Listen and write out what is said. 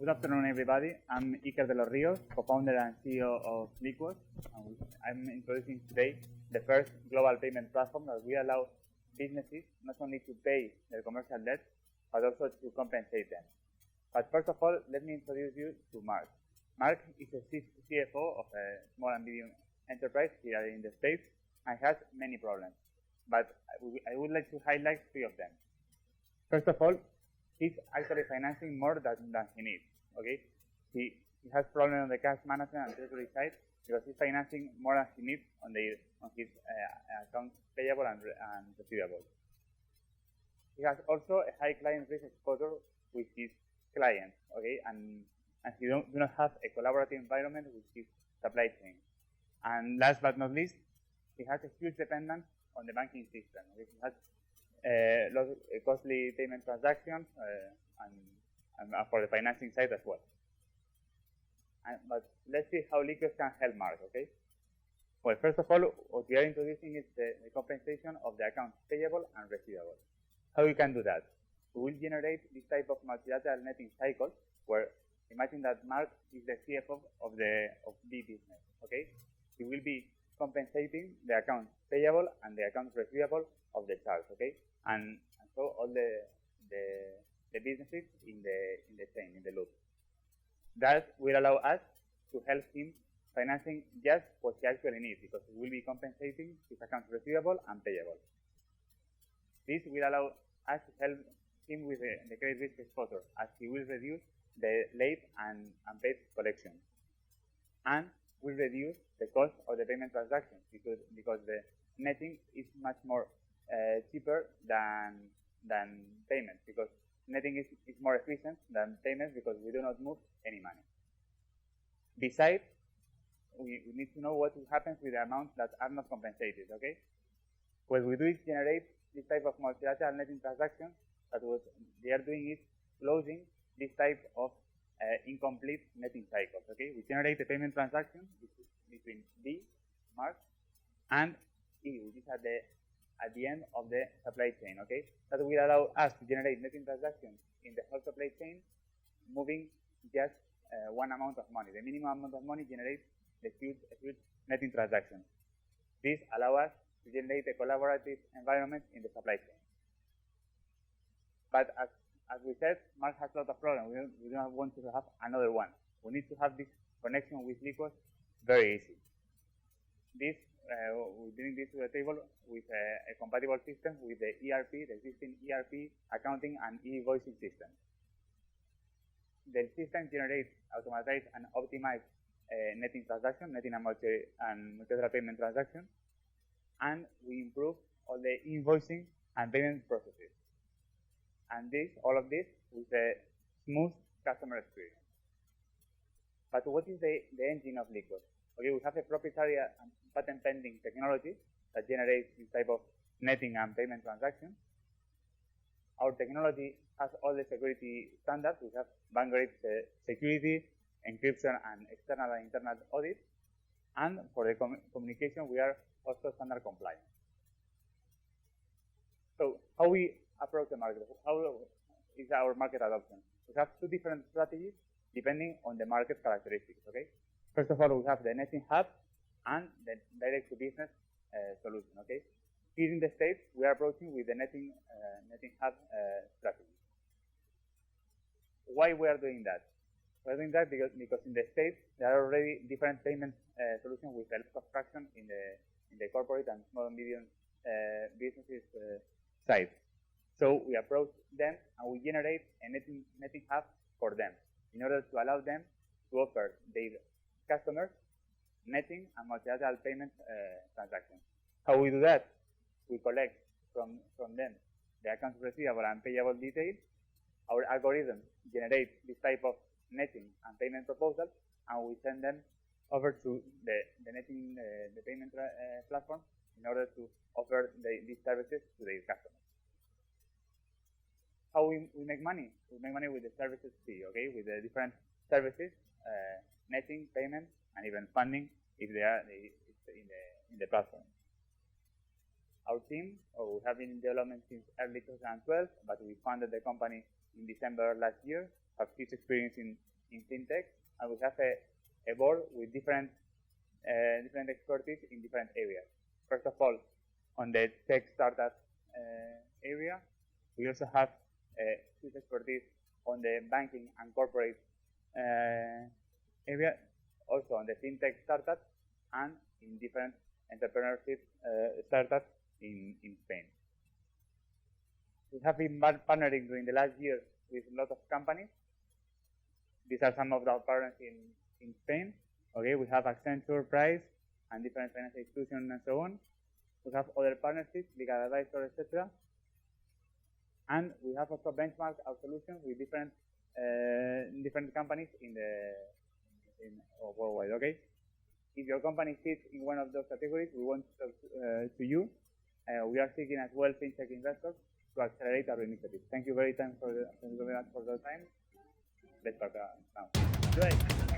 Good afternoon, everybody. I'm Iker de los Rios, co-founder and CEO of Licuos. I'm introducing today the first global payment platform that will allow businesses not only to pay their commercial debt, but also to compensate them. But first of all, let me introduce you to Mark. Mark is a CFO of a small and medium enterprise here in the States and has many problems. But I would like to highlight three of them. First of all, he's actually financing more than he needs. Okay, he has problems on the cash management and treasury side because he's financing more than he needs on his accounts payable and receivable. He has also a high client risk exposure with his clients. Okay, and he do not have a collaborative environment with his supply chain. And last but not least, he has a huge dependence on the banking system. Okay? He has costly payment transactions and for the financing side as well. But let's see how Licuos can help Mark, okay? Well, first of all, what we are introducing is the compensation of the accounts payable and receivable. How you can do that? We will generate this type of multilateral netting cycle where imagine that Mark is the CFO of the business, okay? He will be compensating the accounts payable and the accounts receivable of the charge, okay? And so all the businesses in the chain, in the loop. That will allow us to help him financing just what he actually needs because we will be compensating his accounts receivable and payable. This will allow us to help him with the credit risk exposure as he will reduce the late and unpaid collections and will reduce the cost of the payment transactions because the netting is much more cheaper than payments because netting is more efficient than payments because we do not move any money. Besides, we need to know what happens with the amounts that are not compensated, okay? What we do is generate this type of multilateral netting transactions that what they are doing is closing this type of incomplete netting cycles, okay? We generate a payment transaction between B, Mark, and E, which is at the end of the supply chain, okay? That will allow us to generate netting transactions in the whole supply chain, moving just one amount of money. The minimum amount of money generates a huge netting transaction. This allows us to generate a collaborative environment in the supply chain. But as we said, Mark has a lot of problems. We don't want to have another one. We need to have this connection with Licuos very easy. We bring this to the table with a compatible system with the ERP, the existing ERP, accounting, and e-invoicing system. The system generates automated and optimized netting transaction, netting and multilateral payment transaction, and we improve all the invoicing and payment processes. And all of this with a smooth customer experience. But what is the engine of Licuos? Okay, we have a proprietary and patent-pending technology that generates this type of netting and payment transactions. Our technology has all the security standards. We have bank-grade security, encryption, and external and internal audit. And for the communication, we are also standard compliant. So how we approach the market? How is our market adoption? We have two different strategies depending on the market characteristics, okay? First of all, we have the netting hub and the direct-to-business solution, okay? Here in the States, we are approaching with the netting hub strategy. Why we are doing that? We are doing that because in the States, there are already different payment solutions with self-construction in the corporate and small and medium businesses side. So we approach them and we generate a netting hub for them in order to allow them to offer their customers netting and multilateral payment transactions. How we do that? We collect from them the accounts receivable and payable details. Our algorithms generate this type of netting and payment proposals, and we send them over to the payment platform in order to offer these services to their customers. How we make money? We make money with the services fee, okay? With the different services, netting, payment, and even funding if they are in the platform. Our team, we have been in development since early 2012, but we founded the company in December last year, have huge experience in in FinTech, and we have a board with different expertise in different areas. First of all, on the tech startup area, we also have huge expertise on the banking and corporate area, also on the FinTech startups, and in different entrepreneurship startups in Spain. We have been partnering during the last year with a lot of companies. These are some of our partners in Spain. Okay, we have Accenture, Price, and different financial institutions and so on. We have other partnerships, legal advisor, etc. And we have also benchmarked our solution with different companies in worldwide. Okay, if your company fits in one of those categories, we want to talk to you. We are seeking as well FinTech investors to accelerate our initiative. Thank you very much for the time. Let's talk now. Great.